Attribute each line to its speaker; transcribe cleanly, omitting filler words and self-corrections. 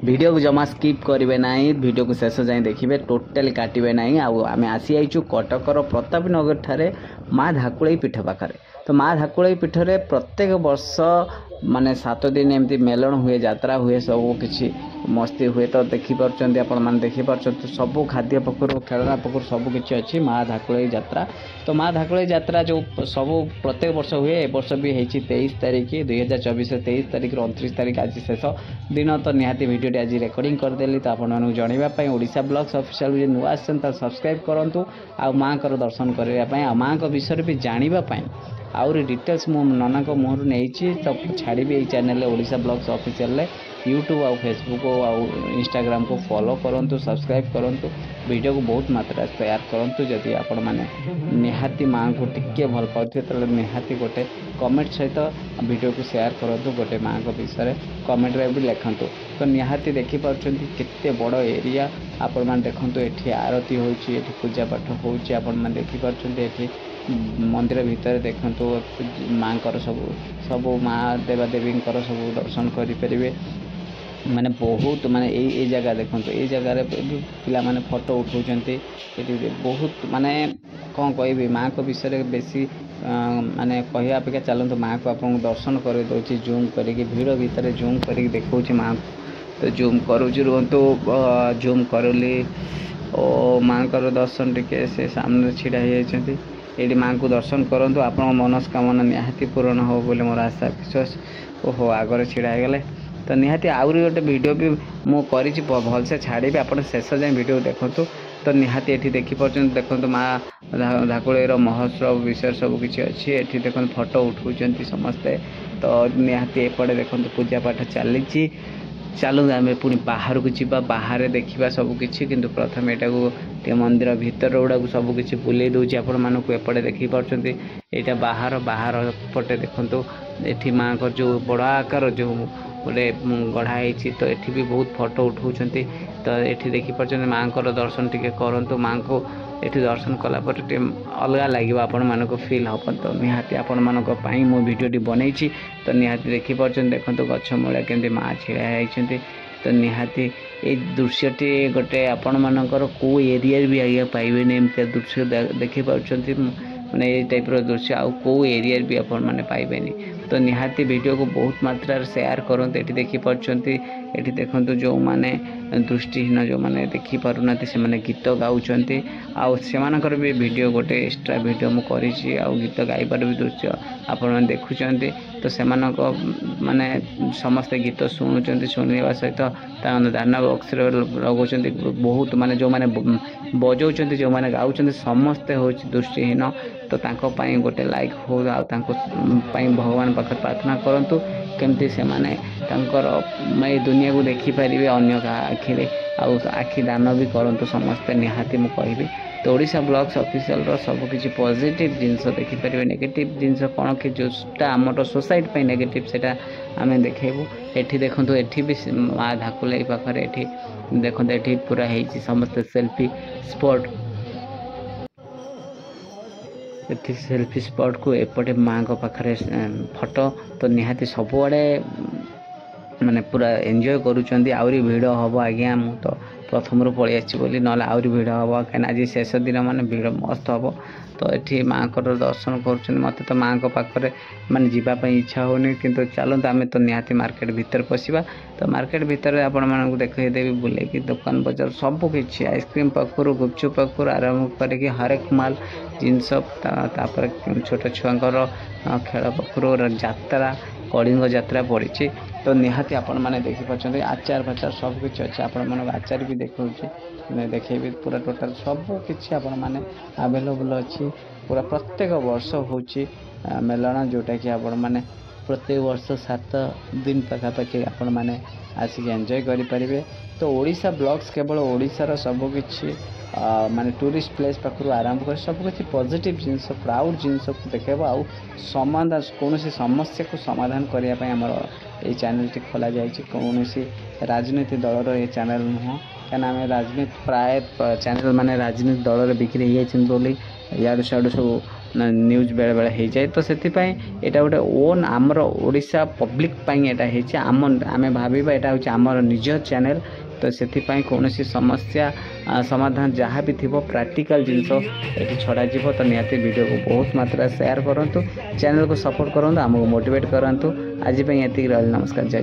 Speaker 1: Video को जमा skip करेंगे ना, वीडियो को शेष जाए देखिए टोटाली काटे ना। आम आसी आईचु कटकर प्रतापनगर ठारे माँ धाकुलई पीठ पाखे। तो माँ धाकुलई पीठ रे प्रत्येक वर्ष माने 7 दिन एमती मेलन हुए, यात्रा हुए, सब किसी मस्ती हुए। तो देखिपुंट आपण मैंने देखिपुंट सब खाद्य पक्षर खेलना पक्षर सबकि अच्छी माँ धाकुलई यात्रा। तो माँ धाकुलई यात्रा जो सब प्रत्येक वर्ष हुए, ए वर्ष भी होती 23 तारीख 2024 23 तारीख 29 तारीख आज शेष दिन। तो निहाती वीडियो आज रेकर्डिंग करदेली। तो आपको जानवाई ओडिशा ब्लॉग्स ऑफिशियल जो नुआ सब्सक्राइब करूँ आ माँ को दर्शन करने आ माँ को विषय भी जानापी आउरी डिटेल्स मु नना को मुहर नहीं तो छाड़ी ये channel Odisha blogs official YouTube आ फेसबुक आ इंस्टाग्राम को फॉलो करूँ, सब्सक्राइब करूँ, वीडियो को बहुत मात्रा शेयर करूँ। जदि आपण मैंने निहाती माँ को टिके भल पाते तो निहाती गोटे कमेंट सहित वीडियो को शेयर करूँ, गोटे माँ को विषय कमेंट में भी लिखतु। तो निहाती देखिपुंट केते बड़ एरिया आपण मैंने देखते ये आरती होती, पूजा पाठ होती, आपण मैंने देखिपुंट ये मंदिर भितर देखते माँ सब माँ देवादेवी सब दर्शन करें। माने बहुत माने ये जगह देखो, ये जगह पिला माने फोटो उठाउछन्ते, बहुत माने कौन कह माँ को विषय बेसी माने कह अपेक्षा चलते माँ को आपको दर्शन कर दूसरी जूम करके भीड़ भितर जूम करके देखा माँ को। तो जूम करुँच रुहतु, जूम करली ओ माँ को दर्शन टिके से सामने छिड़ा ये माँ को दर्शन करूँ, आप मनस्कामना निहाती पूरण हो बोले मोर आशा विश्वास। ओहो आगे छिड़ा गले। तो निहाती आउरी गोटे वीडियो भी मुझे भलसे छाड़ी आप शेष जाए वीडियो देखूँ। तो निहाती ये देखिपुंट देखो माँ धाकुलईर महोत्सव विषय सब किसी अच्छी ये देखो फोटो उठाउछन्ती समस्ते। तो निहाती एपटे देखो पूजा पाठ चली। चलू आम पुणी बाहर को जीवा, बाहर देखा सबकि, किंतु प्रथम यहाँ मंदिर भीतर गुड़ा सबकि बुले दूसरी आपण मानक एपटे देखिपुंट। यहाँ बाहर बाहर पटे देखु ये माँ को जो बड़ आकार जो गोटे गढ़ाई, तो ये भी बहुत फोटो उठाउछन्ती। तो ये देखिपुंट माँ को दर्शन टिके करूँ, माँ को ये दर्शन कलापर अलग लगे आपण मानक फिल हम। तो निहाती आपण मानक मो वीडियो बनई। तो निहाती देखिपुंट देखो गछ मूला केमती माँ छिड़ा होती। तो निहाती ये दृश्यटी गोटे आपण मानकर को एरिया भी आगे पाइबे एमती दृश्य देखिपुंट मैंने ये टाइप दृश्य आउ को एरिया भी आपण मैंने पाइबेनी। तो निहाती वीडियो को बहुत मात्रा शेयर करूँ। ये देखिपुंट ये देखो जो मैंने दृष्टिहीन जो मैंने देखिपारना से मैंने गीत गाँच आर भी वीडियो गोटे एक्स्ट्रा वीडियो मुझे गीत गाइबार भी दृश्य आपण देखुं। तो से माने समस्ते गीत शुणुंट, शुणा सहित दाना बक्स लगुच बहुत माने जो मैंने बजाऊँ जो मैंने गाँच समस्ते हूँ दृष्टिहीन। तो गोटे लाइक हो भगवान पाखे प्रार्थना करूँ केमती से माने मैं दुनिया को देखिपारे अन्य आखिरे आखि दान भी करूँ समस्ते निहाती मुझे कहबी। तो ओडिशा ब्लॉग्स ऑफिशियल सबकि पॉजिटिव जिनस देखिपारे, नेगेटिव जिनस कौन कि जोटा आम सोसाइटी नेगेटिव सेटा आम देखू। ये देखो ये भी माँ धाकुलई पाखे देखो ये पूरा है समस्त सेल्फी स्पॉट, ये सेल्फी स्पॉट को एपटे माँ को पाखे फोटो। तो निहाती सबुआड़े माने पूरा एंजॉय करुँच। आउरी भिड़ हम आज्ञा मु तो प्रथम पलि आसी ना आउरी भिड़ हम कहीं आज शेष दिन माने भिड़ मस्त हम। तो ये माँ को दर्शन कर मत तो माँ को पाखे माने जीवाई इच्छा होनी, किंतु चलते आम तो निहाती मार्केट भीतर पशिबा। तो मार्केट भीतर आपण मानक देखदेवी बुलेकी दुकान बजार सबकि आइसक्रीम पाखर गुपचुप पाखर आरंभ करके हरेक माल जिनस छोट छुआर खेल पाखर यात्रा कलिंग यात्रा पड़ी। तो निहाती आपण मैंने देखिपुंट आचार फाचार सबकि अच्छे आपण मानक आचार भी देखेबी पूरा टोटाल सबकि आपण मैंने आवेलेबल अच्छी पूरा प्रत्येक वर्ष हो मेलना जोटा कि आपण मैंने प्रत्येक वर्ष 7 दिन पाखापाखि आपण मैंने आसिक एंजॉय करें। तो ओडिशा ब्लॉग्स केवल ओडिशार सबकि माने टूरिस्ट प्लेस पाखु आरंभ कर सबकि पॉजिटिव जिनस प्राउड जिनस को देखेब आउ समाधान कौन समस्या को समाधान करने आमर ये चैनल टी खोल जाए। कौन राजनीति दलर ये चैनल नुह क्या आम राजनीति प्राय चैनल माने राजनीति दल बिक्री हो बोली याडू सियाडू सब न्यूज बेले बेले हो जाए। तो से यहाँ गोटे ओन आमर ओडिशा पब्लिक यहाँ आम भाविबा यहाँ हूँ आमर निज चैनल। तो से कौन समस्या समाधान जहाँ भी थी प्रैक्टिकल जिनस ये छड़ा जीव। तो निहाती वीडियो को बहुत मात्रा शेयर करूँ, चैनल को सपोर्ट करूँ, आमको मोटिवेट करूँ। आज ये नमस्कार, जय।